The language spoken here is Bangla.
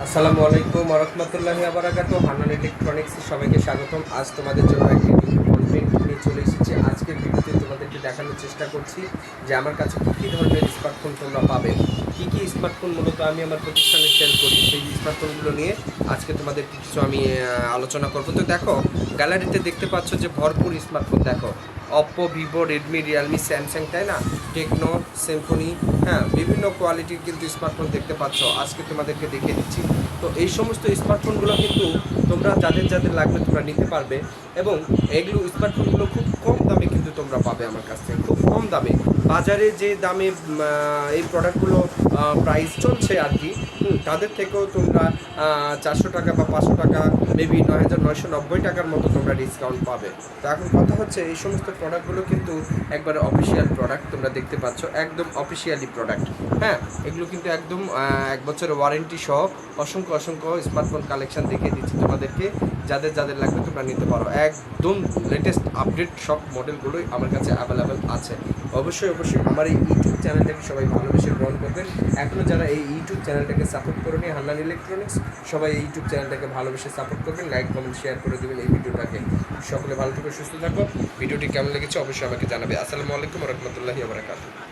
আসসালামু আলাইকুম ওয়া রাহমাতুল্লাহি ওয়া বারাকাতুহু। হান্নান ইলেকট্রনিক্স সবাইকে স্বাগতম। আজ তোমাদের জন্য একটি নিউ কন্টেন্ট নিয়ে চলে এসেছি। আজকের ভিডিওতে তোমাদেরকে দেখানোর চেষ্টা করছি যে আমার কাছে কী কী ধরনের স্মার্টফোন তোমরা পাবে, কী কী স্মার্টফোন মূলত আমি আমার প্রতিষ্ঠানে সেল করি, সেই স্মার্টফোনগুলো নিয়ে আজকে তোমাদের কিছু আমি আলোচনা করব। তো দেখো, গ্যালারিতে দেখতে পাচ্ছ যে ভরপুর স্মার্টফোন। দেখো, Oppo, Vivo, Redmi, Realme, Samsung, তাই না, টেকনো, সিম্ফনি, হ্যাঁ, বিভিন্ন কোয়ালিটির কিন্তু স্মার্টফোন দেখতে পাচ্ছ। আজকে তোমাদেরকে দেখিয়ে দিচ্ছি। তো এই সমস্ত স্মার্টফোনগুলো কিন্তু তোমরা যাদের যাদের লাগবে তোমরা নিতে পারবে, এবং এগুলো স্মার্টফোনগুলো খুব কম দামে কিন্তু তোমরা পাবে আমার কাছ থেকে, খুব কম দামে। বাজারে যে দামে এই প্রোডাক্টগুলো প্রাইস চলছে আর কি, তাদের থেকেও তোমরা 400 টাকা বা 500 টাকা, মেবি 9,990 টাকার মতো তোমরা ডিসকাউন্ট পাবে। তো এখন কথা হচ্ছে, এই সমস্ত প্রোডাক্টগুলো কিন্তু একবারে অফিসিয়াল প্রোডাক্ট, তোমরা দেখতে পাচ্ছ একদম অফিসিয়ালি প্রোডাক্ট। হ্যাঁ, এগুলো কিন্তু একদম 1 বছরের ওয়ারেন্টি সহ অসংখ্য অসংখ্য স্মার্টফোন কালেকশন দেখিয়ে দিচ্ছি তোমাদেরকে। যাদের যাদের লাগবে তোমরা নিতে পারো। একদম লেটেস্ট আপডেট সব মডেলগুলোই আমার কাছে অ্যাভেলেবেল আছে। অবশ্যই অবশ্যই আমার এই ইউটিউব চ্যানেলটাকে সবাই ভালোবেসে গ্রহণ করবেন। এখনও যারা এই ইউটিউব চ্যানেলটাকে সাপোর্ট করেনি, হান্নান ইলেকট্রনিক্স, সবাই এই ইউটিউব চ্যানেলটাকে ভালোবেসে সাপোর্ট করবেন, লাইক কমেন্ট শেয়ার করে দেবেন এই ভিডিওটাকে। সকলে ভালো থেকে সুস্থ থাকো। ভিডিওটি কেমন লেগেছে অবশ্যই আমাকে জানাবে। আসসালামু আলাইকুম ওয়া রাহমাতুল্লাহি ওয়া বারাকাতুহু।